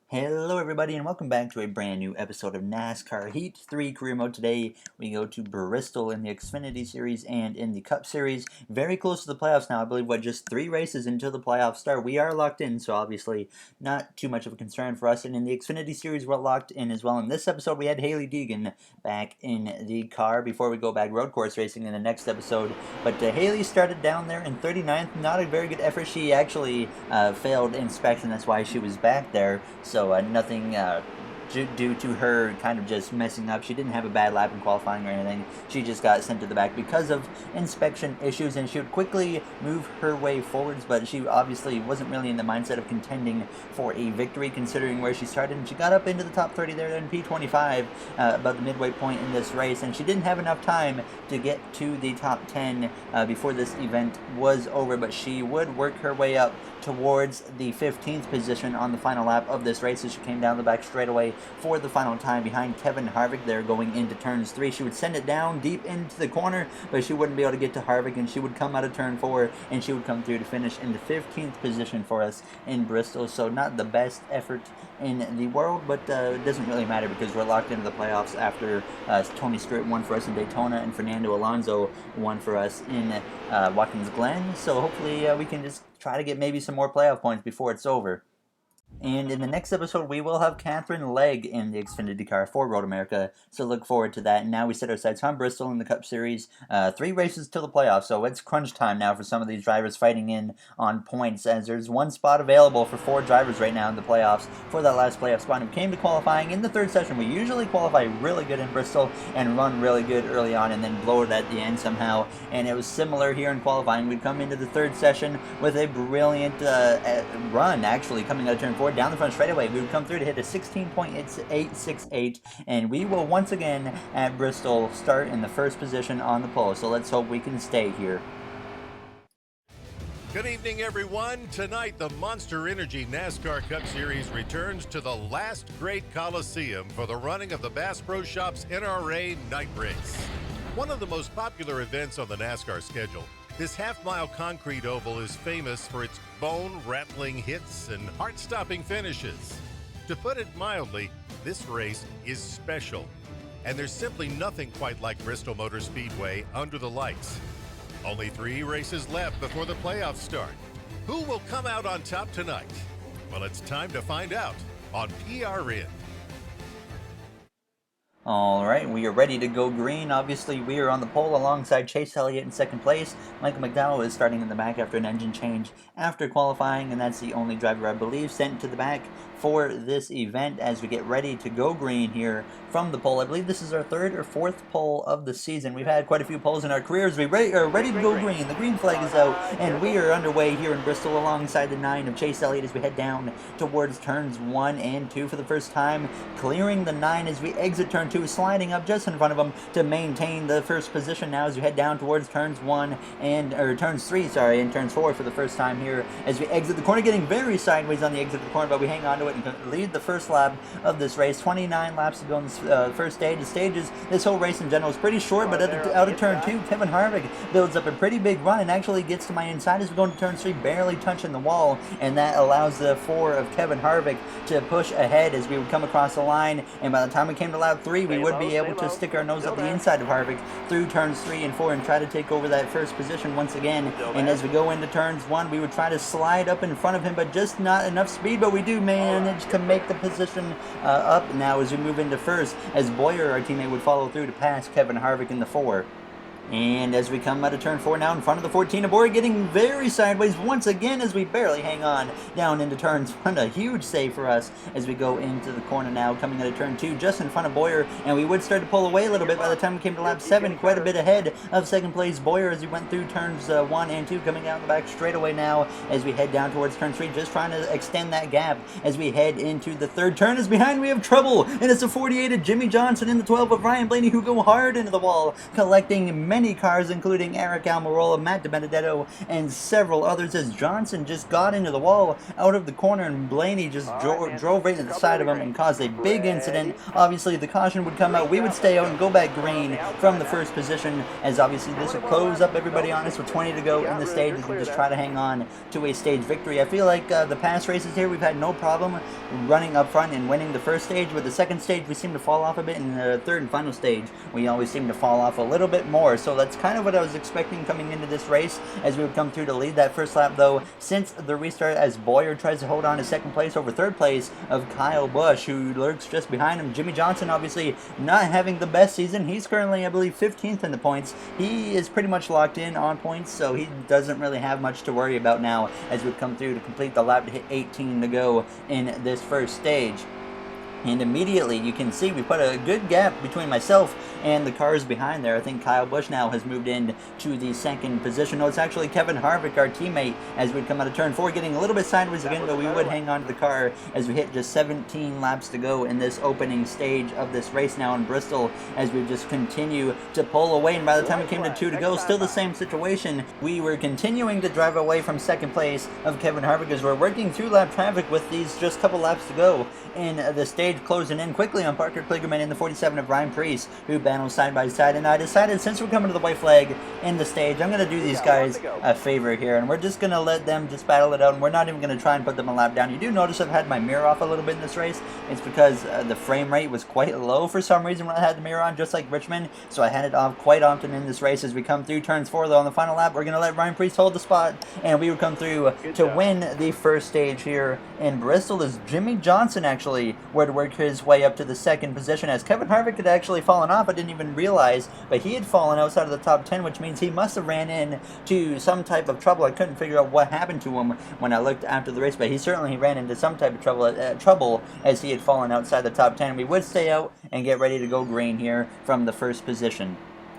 Hello everybody and welcome back to a brand new episode of NASCAR Heat 3 Career Mode. Today we go to Bristol in the Xfinity Series and in the Cup Series. Very close to the playoffs now. I believe just 3 races until the playoffs start. We are locked in, so obviously not too much of a concern for us. And in the Xfinity Series we're locked in as well. In this episode we had Hailie Deegan back in the car before we go back road course racing in the next episode. But Hailie started down there in 39th. Not a very good effort. She actually failed inspection. That's why she was back there. So nothing due to her kind of just messing up. She didn't have a bad lap in qualifying or anything. She just got sent to the back because of inspection issues, and she would quickly move her way forwards, but she obviously wasn't really in the mindset of contending for a victory considering where she started, and she got up into the top 30 there in P25 about the midway point in this race, and she didn't have enough time to get to the top 10 before this event was over, but she would work her way up towards the 15th position on the final lap of this race as she came down the back straightaway for the final time behind Kevin Harvick there going into turns 3. She would send it down deep into the corner, but she wouldn't be able to get to Harvick, and she would come out of turn 4 and she would come through to finish in the 15th position for us in Bristol. So not the best effort in the world, but it doesn't really matter because we're locked into the playoffs after Tony Stewart won for us in Daytona and Fernando Alonso won for us in Watkins Glen. So hopefully we can just try to get maybe some more playoff points before it's over. And in the next episode, we will have Catherine Legg in the Xfinity car for Road America, so look forward to that. And now we set our sights on Bristol in the Cup Series. 3 races till the playoffs, so it's crunch time now for some of these drivers fighting in on points, as there's 1 spot available for 4 drivers right now in the playoffs for that last playoff spot. And we came to qualifying in the 3rd session. We usually qualify really good in Bristol and run really good early on and then blow it at the end somehow. And it was similar here in qualifying. We'd come into the 3rd session with a brilliant run, actually, coming out of turn 4 down the front straightaway. We would come through to hit a 16.868, and we will once again at Bristol start in the 1st position on the pole. So let's hope we can stay here. Good evening, everyone. Tonight, the Monster Energy NASCAR Cup Series returns to the last great Coliseum for the running of the Bass Pro Shops NRA Night Race. One of the most popular events on the NASCAR schedule, this half-mile concrete oval is famous for its bone-rattling hits and heart-stopping finishes. To put it mildly, this race is special, and there's simply nothing quite like Bristol Motor Speedway under the lights. Only 3 races left before the playoffs start. Who will come out on top tonight? Well, it's time to find out on PRN. Alright, we are ready to go green. Obviously, we are on the pole alongside Chase Elliott in 2nd place. Michael McDowell is starting in the back after an engine change after qualifying, and that's the only driver, I believe, sent to the back for this event as we get ready to go green here from the pole. I believe this is our 3rd or 4th pole of the season. We've had quite a few poles in our careers. We are ready to go green. The green flag is out, and we are underway here in Bristol alongside the 9 of Chase Elliott as we head down towards turns 1 and 2 for the first time, clearing the 9 as we exit turn 2, sliding up just in front of him to maintain the 1st position now as we head down towards turns 3, and turns 4 for the first time here as we exit the corner, getting very sideways on the exit of the corner, but we hang on to it and lead the 1st lap of this race. 29 laps to go in this 1st stage. The stages, this whole race in general is pretty short, but out of turn 2, Kevin Harvick builds up a pretty big run and actually gets to my inside as we go into turn 3, barely touching the wall, and that allows the 4 of Kevin Harvick to push ahead as we would come across the line, and by the time we came to lap 3, we would be able to stick our nose up the inside of Harvick through turns 3 and 4 and try to take over that 1st position once again. And as we go into turns 1, we would try to slide up in front of him, but just not enough speed, but we do manage to make the position up now as we move into 1st, as Boyer, our teammate, would follow through to pass Kevin Harvick in the 4. And as we come out of turn 4 now in front of the 14 of Boyer, getting very sideways once again as we barely hang on down into turns 1. A huge save for us as we go into the corner now, coming out of turn 2 just in front of Boyer, and we would start to pull away a little bit by the time we came to lap 7, quite a bit ahead of 2nd place Boyer as we went through turns 1 and 2, coming out the back straightaway now as we head down towards turn 3, just trying to extend that gap as we head into the 3rd turn. As behind we have trouble, and it's a 48 of Jimmy Johnson and the 12 of Ryan Blaney who go hard into the wall, collecting many cars, including Eric Almirola, Matt DiBenedetto, and several others, as Johnson just got into the wall out of the corner, and Blaney just drove right into the side of him and caused a big incident. Obviously, the caution would come out. We would stay out and go back green from the first position, as obviously this would close up everybody on us with 20 to go in the stage as we just try to hang on to a stage victory. I feel like the past races here, we've had no problem running up front and winning the first stage. With the second stage, we seem to fall off a bit. In the third and final stage, we always seem to fall off a little bit more. So that's kind of what I was expecting coming into this race, as we would come through to lead that first lap, though, since the restart, as Boyer tries to hold on to second place over third place of Kyle Busch, who lurks just behind him. Jimmy Johnson, obviously not having the best season. He's currently, I believe, 15th in the points. He is pretty much locked in on points, so he doesn't really have much to worry about now as we come through to complete the lap to hit 18 to go in this first stage. And immediately you can see we put a good gap between myself and the cars behind there. I think Kyle Busch now has moved in to the second position. No, it's actually Kevin Harvick, our teammate, as we come out of turn 4, getting a little bit sideways again, but we would hang on to the car as we hit just 17 laps to go in this opening stage of this race now in Bristol, as we just continue to pull away. And by the time we came to 2 to go, still the same situation. We were continuing to drive away from second place of Kevin Harvick as we're working through lap traffic with these just couple laps to go in the stage, closing in quickly on Parker Kligerman in the 47 of Ryan Preece, who battled side by side. And I decided, since we're coming to the white flag in the stage, I'm going to do these guys a favor here, and we're just going to let them just battle it out, and we're not even going to try and put them a lap down. You do notice I've had my mirror off a little bit in this race. It's because the frame rate was quite low for some reason when I had the mirror on, just like Richmond, so I had it off quite often in this race. As we come through turns 4, though, on the final lap, we're going to let Ryan Preece hold the spot, and we would come through to win the first stage here in Bristol, as Jimmy Johnson actually would work his way up to the second position, as Kevin Harvick had actually fallen off. I didn't even realize, but he had fallen outside of the top 10, which means he must have ran into some type of trouble. I couldn't figure out what happened to him when I looked after the race, but he certainly ran into some type of trouble as he had fallen outside the top 10. We would stay out and get ready to go green here from the first position.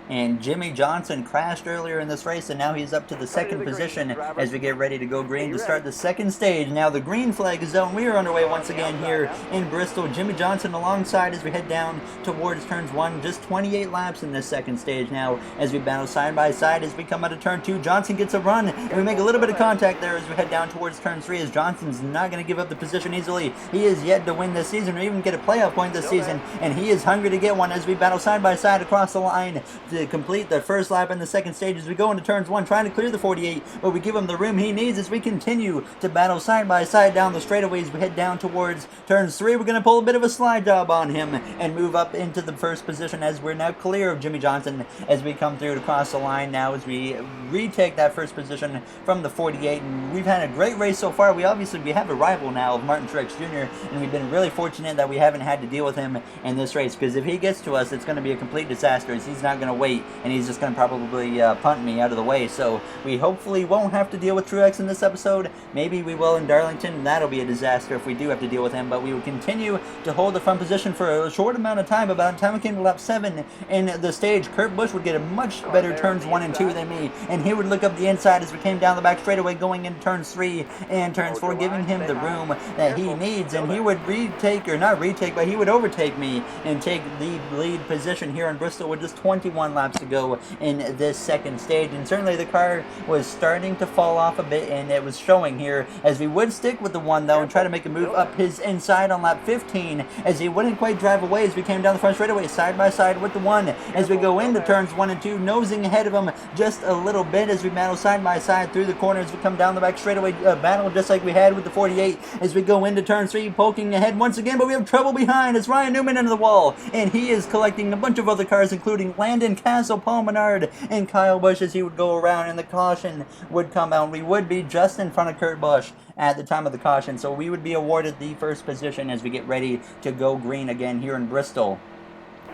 And Jimmy Johnson crashed earlier in this race, and now he's up to the second position as we get ready to go green to start the second stage. Now the green flag is out, and we are underway once again here in Bristol. Jimmy Johnson alongside as we head down towards turns 1. Just 28 laps in this second stage now as we battle side by side as we come out of turn 2. Johnson gets a run, and we make a little bit of contact there as we head down towards turn 3, as Johnson's not going to give up the position easily. He is yet to win this season or even get a playoff point this season, and he is hungry to get one as we battle side by side across the line to complete the first lap in the second stage as we go into turns 1, trying to clear the 48, but we give him the room he needs as we continue to battle side by side down the straightaways. We head down towards turns 3. We're going to pull a bit of a slide job on him and move up into the first position as we're now clear of Jimmy Johnson as we come through to cross the line now as we retake that first position from the 48. And we've had a great race so far. We have a rival now of Martin Truex Jr., and we've been really fortunate that we haven't had to deal with him in this race, because if he gets to us, it's going to be a complete disaster, as he's not going to wait, and he's just going to probably punt me out of the way. So we hopefully won't have to deal with Truex in this episode. Maybe we will in Darlington, and that'll be a disaster if we do have to deal with him, but we will continue to hold the front position for a short amount of time. But by the time we came to lap 7 in the stage, Kurt Busch would get a much better turns 1 and 2 than me, and he would look up the inside as we came down the back straightaway going into turns 3 and turns 4, giving him the room that he needs, and he would but he would overtake me and take the lead position here in Bristol with just 21 laps to go in this second stage. And certainly the car was starting to fall off a bit, and it was showing here as we would stick with the 1 though and try to make a move up his inside on lap 15 as he wouldn't quite drive away as we came down the front straightaway side by side with the 1 as we go into turns 1 and 2, nosing ahead of him just a little bit as we battle side by side through the corners as we come down the back straightaway, battle just like we had with the 48 as we go into turn 3, poking ahead once again, but we have trouble behind as Ryan Newman into the wall, and he is collecting a bunch of other cars, including Landon Castle, Paul Menard, and Kyle Busch as he would go around, and the caution would come out. We would be just in front of Kurt Busch at the time of the caution, so we would be awarded the first position as we get ready to go green again here in Bristol.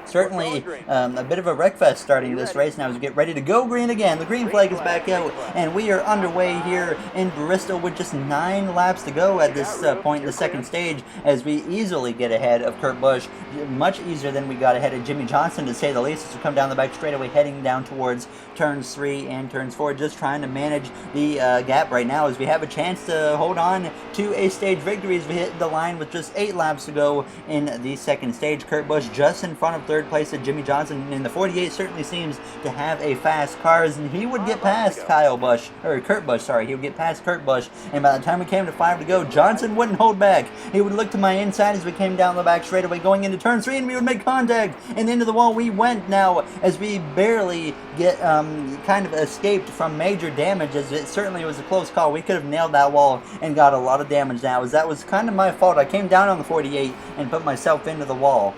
Certainly a bit of a wreckfest starting this race now as we get ready to go green again. The green flag is back out, and we are underway here in Bristol with just 9 laps to go at this point in the second stage as we easily get ahead of Kurt Busch, much easier than we got ahead of Jimmy Johnson, to say the least, as we come down the back straightaway heading down towards turns 3 and turns 4, just trying to manage the gap right now as we have a chance to hold on to a stage victory as we hit the line with just 8 laps to go in the second stage. Kurt Busch just in front of third third place to Jimmy Johnson, and the 48 certainly seems to have a fast cars, and he would get past Kurt Busch, sorry, he would get past Kurt Busch, and by the time we came to 5 to go, Johnson wouldn't hold back. He would look to my inside as we came down the back straightaway going into turn 3, and we would make contact, and into the wall we went now as we barely get kind of escaped from major damage, as it certainly was a close call. We could have nailed that wall and got a lot of damage now, as that was kind of my fault. I came down on the 48 and put myself into the wall.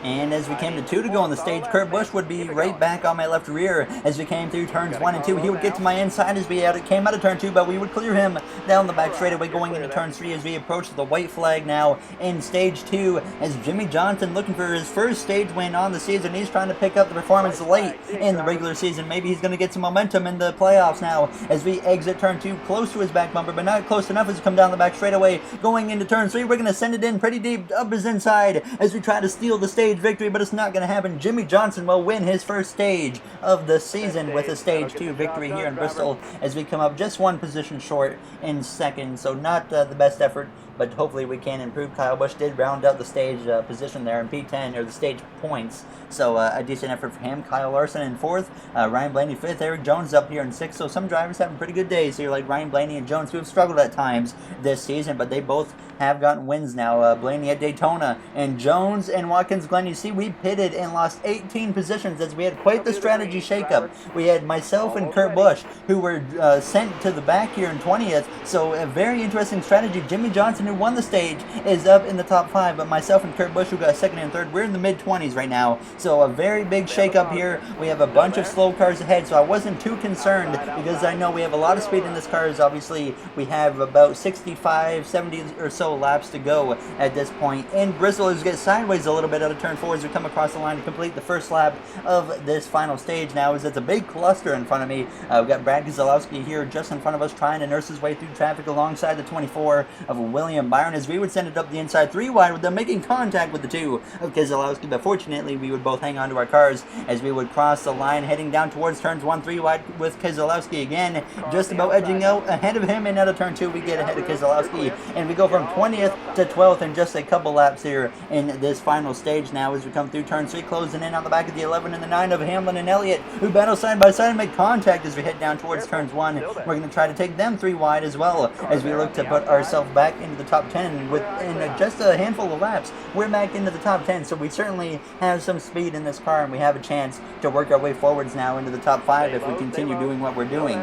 And as we came to 2 to go on the stage, Kurt Busch would be right back on my left rear as we came through turns 1 and 2. He would get to my inside as we came out of turn 2, but we would clear him down the back straightaway going into turn 3 as we approach the white flag now in stage 2, as Jimmy Johnson looking for his first stage win on the season. He's trying to pick up the performance late in the regular season. Maybe he's going to get some momentum in the playoffs now as we exit turn 2 close to his back bumper, but not close enough as we come down the back straightaway going into turn 3. We're going to send it in pretty deep up his inside as we try to steal the stage victory, but it's not going to happen. Jimmy Johnson will win his first stage of the season with a stage 2 victory here in Bristol as we come up just one position short in second, so not the best effort, but hopefully we can improve. Kyle Busch did round out the stage position there in P10, or the stage points, so a decent effort for him. Kyle Larson in 4th, Ryan Blaney 5th, Eric Jones up here in 6th, so some drivers having pretty good days here, like Ryan Blaney and Jones, who have struggled at times this season, but they both have gotten wins now. Blaney at Daytona, and Jones and Watkins Glen. You see, we pitted and lost 18 positions as we had quite the strategy shakeup. We had myself and Kurt Busch, who were sent to the back here in 20th, so a very interesting strategy. Jimmy Johnson, who won the stage, is up in the top 5, but myself and Kurt Busch, who got 2nd and 3rd, we're in the mid-20s right now, so a very big shakeup here. We have a bunch of slow cars ahead, so I wasn't too concerned because I know we have a lot of speed in this car. Obviously, we have about 65, 70 or so laps to go at this point. In Bristol, as we get sideways a little bit out of turn 4 as we come across the line to complete the first lap of this final stage now, as it's a big cluster in front of me. We've got Brad Keselowski here just in front of us trying to nurse his way through traffic alongside the 24 of William Byron, as we would send it up the inside 3 wide with them making contact with the 2 of Keselowski, but fortunately we would both hang on to our cars as we would cross the line heading down towards turns 1, 3 wide with Keselowski again just about edging out ahead of him, and out of turn 2 we get ahead of Keselowski and we go from 20th to 12th in just a couple laps here in this final stage now as we come through turn 3, closing in on the back of the 11 and the 9 of Hamlin and Elliott, who battle side by side and make contact as we head down towards turns 1. We're going to try to take them 3 wide as well as we look to put ourselves back into the top 10 in just a handful of laps. We're back into the top 10, so we certainly have some speed in this car, and we have a chance to work our way forwards now into the top 5 if we continue doing what we're doing.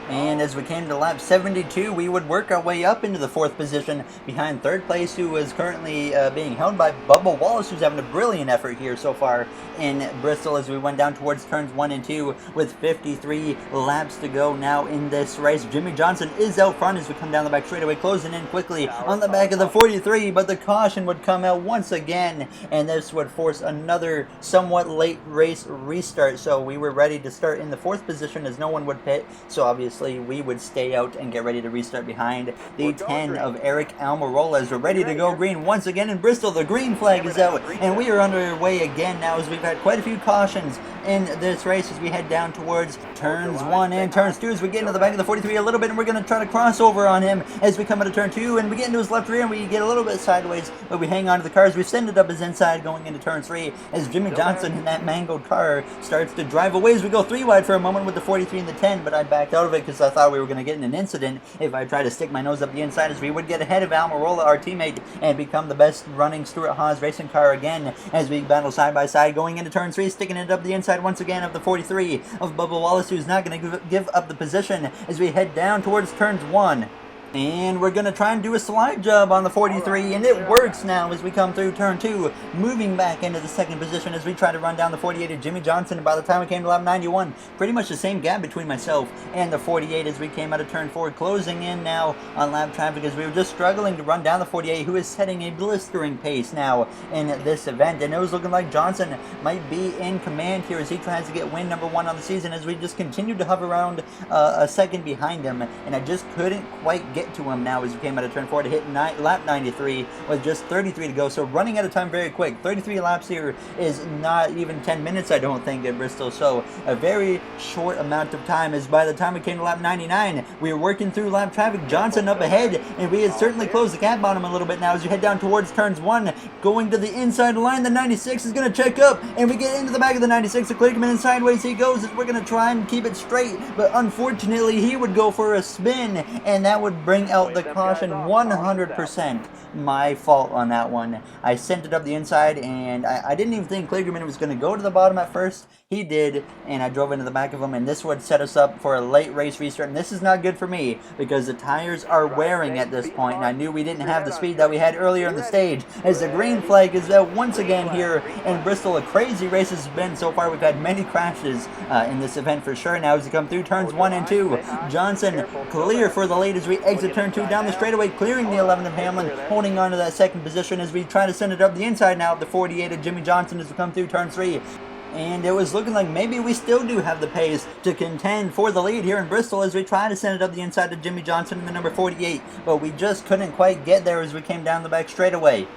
And as we came to lap 72, we would work our way up into the 4th position behind 3rd place, who is currently being held by Bubba Wallace, who's having a brilliant effort here so far in Bristol as we went down towards turns 1 and 2 with 53 laps to go now in this race. Jimmy Johnson is out front as we come down the back straightaway, closing in quickly on the back of the 43, but the caution would come out once again, and this would force another somewhat late race restart. So we were ready to start in the 4th position as no one would pit, so obviously we would stay out and get ready to restart behind the 10 of Eric Almirola as we're ready to go green once again in Bristol. The green flag is out, and we are underway again now as we've had quite a few cautions in this race as we head down towards turns 1 and turns 2 as we get into the back of the 43 a little bit, and we're going to try to cross over on him as we come out of turn 2, and we get into his left rear and we get a little bit sideways, but we hang on to the cars. We send it up his inside going into turn 3 as Jimmy Johnson in that mangled car starts to drive away as we go 3 wide for a moment with the 43 and the 10, but I backed out of it because I thought we were going to get in an incident if I tried to stick my nose up the inside, as we would get ahead of Almirola, our teammate, and become the best running Stuart Haas racing car again as we battle side by side going into turn 3, sticking it up the inside once again of the 43 of Bubba Wallace, who's not going to give up the position as we head down towards turns 1. And we're going to try and do a slide job on the 43, and it works now as we come through turn 2, moving back into the 2nd position as we try to run down the 48 of Jimmy Johnson. And by the time we came to lap 91, pretty much the same gap between myself and the 48 as we came out of turn 4, closing in now on lap traffic as we were just struggling to run down the 48, who is setting a blistering pace now in this event. And it was looking like Johnson might be in command here as he tries to get win number 1 on the season, as we just continued to hover around a second behind him, and I just couldn't quite get get to him now as we came out of turn 4 to hit lap 93 with just 33 to go. So running out of time very quick. 33 laps here is not even 10 minutes, I don't think, at Bristol. So a very short amount of time, as by the time we came to lap 99, we were working through lap traffic. Johnson up ahead, and we had certainly closed the gap on him a little bit now as you head down towards turns 1, going to the inside line. The 96 is going to check up, and we get into the back of the 96. The Clearman and sideways he goes as we're going to try and keep it straight, but unfortunately he would go for a spin, and that would bring out the caution. 100% my fault on that one. I sent it up the inside, and I didn't even think Kligerman was going to go to the bottom at first. He did, and I drove into the back of him, and this would set us up for a late race restart, and this is not good for me because the tires are wearing at this point, and I knew we didn't have the speed that we had earlier in the stage, as the green flag is out once again here in Bristol. A crazy race has been so far. We've had many crashes in this event for sure. Now as we come through turns 1 and 2, Johnson clear for the lead as we exit turn 2 down the straightaway, clearing the 11 of Hamlin, holding on to that second position as we try to send it up the inside now of the 48 of Jimmy Johnson as we come through turn 3. And it was looking like maybe we still do have the pace to contend for the lead here in Bristol as we try to send it up the inside of Jimmy Johnson in the number 48. But we just couldn't quite get there as we came down the back straightaway.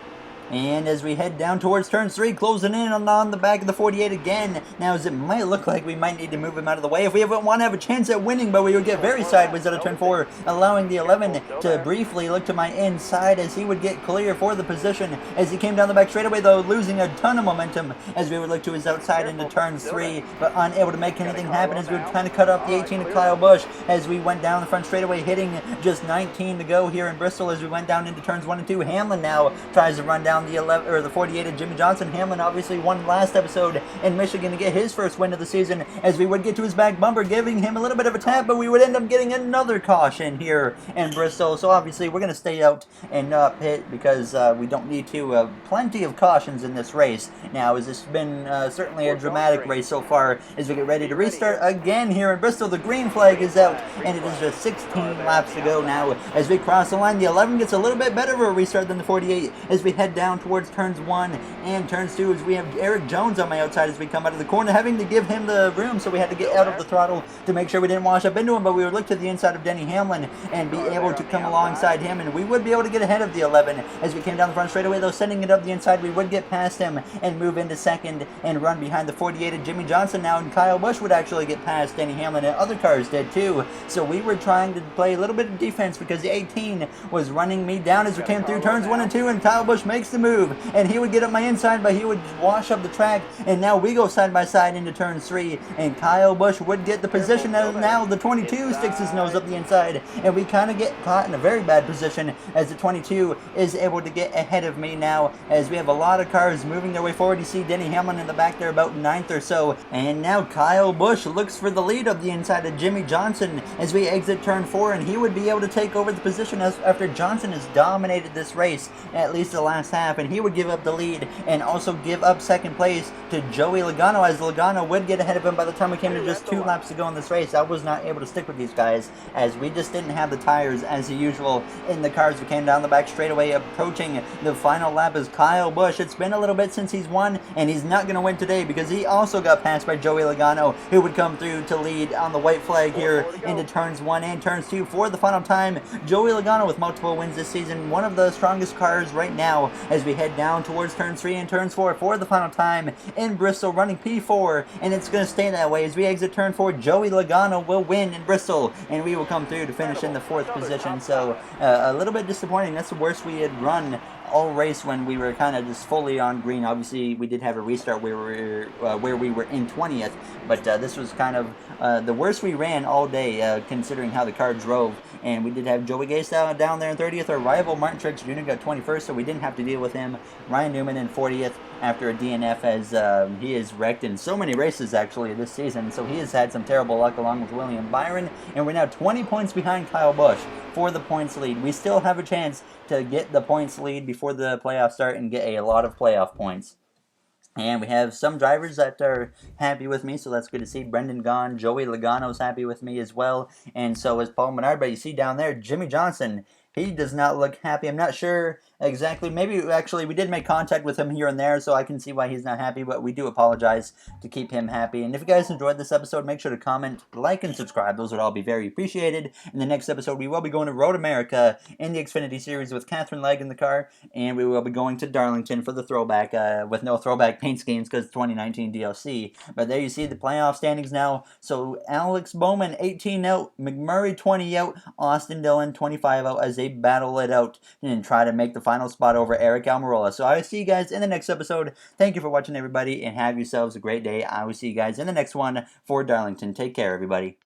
And as we head down towards turn 3, closing in on the back of the 48 again. Now, as it might look like we might need to move him out of the way if we want to have a chance at winning, but we would get very sideways out of turn 4, allowing the 11 to briefly look to my inside as he would get clear for the position. As he came down the back straightaway, though, losing a ton of momentum as we would look to his outside into turn 3, but unable to make anything happen as we would kind of cut off the 18 of Kyle Busch as we went down the front straightaway, hitting just 19 to go here in Bristol as we went down into turns 1 and 2. Hamlin now tries to run down the 11 or the 48 of Jimmy Johnson. Hamlin obviously won last episode in Michigan to get his first win of the season as we would get to his back bumper, giving him a little bit of a tap, but we would end up getting another caution here in Bristol. So obviously we're going to stay out and not pit because we don't need to. Plenty of cautions in this race now, as this has been certainly a dramatic race so far as we get ready to restart again here in Bristol. The green flag is out, and it is just 16 laps to go now as we cross the line. The 11 gets a little bit better of a restart than the 48 as we head down towards turns 1 and turns 2 as we have Eric Jones on my outside as we come out of the corner, having to give him the room, so we had to get out of the throttle to make sure we didn't wash up into him, but we would look to the inside of Denny Hamlin and be able to come alongside him, and we would be able to get ahead of the 11 as we came down the front straightaway. Though sending it up the inside, we would get past him and move into second and run behind the 48 of Jimmy Johnson now, and Kyle Busch would actually get past Denny Hamlin, and other cars did too. So we were trying to play a little bit of defense because the 18 was running me down as we came through turns 1 and 2, and Kyle Busch makes the move, and he would get up my inside, but he would wash up the track, and now we go side by side into turn 3, and Kyle Busch would get the position, and now the 22 sticks his nose up the inside, and we kind of get caught in a very bad position as the 22 is able to get ahead of me now as we have a lot of cars moving their way forward. You see Denny Hamlin in the back there about 9th or so, and now Kyle Busch looks for the lead up the inside of Jimmy Johnson as we exit turn 4, and he would be able to take over the position after Johnson has dominated this race at least the last half, and he would give up the lead and also give up second place to Joey Logano, as Logano would get ahead of him by the time we came to just 2 laps to go in this race. I was not able to stick with these guys as we just didn't have the tires as usual in the cars. We came down the back straightaway, approaching the final lap as Kyle Busch. It's been a little bit since he's won, and he's not going to win today because he also got passed by Joey Logano, who would come through to lead on the white flag here into turns 1 and turns 2 for the final time. Joey Logano with multiple wins this season, one of the strongest cars right now as we head down towards turns 3 and turns 4 for the final time in Bristol, running P4, and it's going to stay that way as we exit turn 4. Joey Logano will win in Bristol, and we will come through to finish in the 4th position. So a little bit disappointing. That's the worst we had run all race when we were kind of just fully on green. Obviously, we did have a restart where we were in 20th, but this was kind of the worst we ran all day, considering how the car drove. And we did have Joey Gase down there in 30th. Our rival Martin Truex Jr. got 21st, so we didn't have to deal with him. Ryan Newman in 40th after a DNF, as he is wrecked in so many races actually this season. So he has had some terrible luck along with William Byron, and we're now 20 points behind Kyle Busch for the points lead. We still have a chance to get the points lead before the playoffs start and get a lot of playoff points. And we have some drivers that are happy with me, so that's good to see. Brendan Gaughan, Joey Logano's happy with me as well, and so is Paul Menard. But you see down there, Jimmy Johnson, he does not look happy. I'm not sure Exactly. Maybe actually we did make contact with him here and there, so I can see why he's not happy, but we do apologize to keep him happy. And if you guys enjoyed this episode, make sure to comment, like, and subscribe. Those would all be very appreciated. In the next episode, we will be going to Road America in the Xfinity Series with Catherine Legg in the car, and we will be going to Darlington for the throwback, with no throwback paint schemes because 2019 DLC. But there you see the playoff standings now. So Alex Bowman, 18 out, McMurray, 20 out, Austin Dillon, 25 out as they battle it out and try to make the final spot over Eric Almirola. So I will see you guys in the next episode. Thank you for watching, everybody, and have yourselves a great day. I will see you guys in the next one for Darlington. Take care, everybody.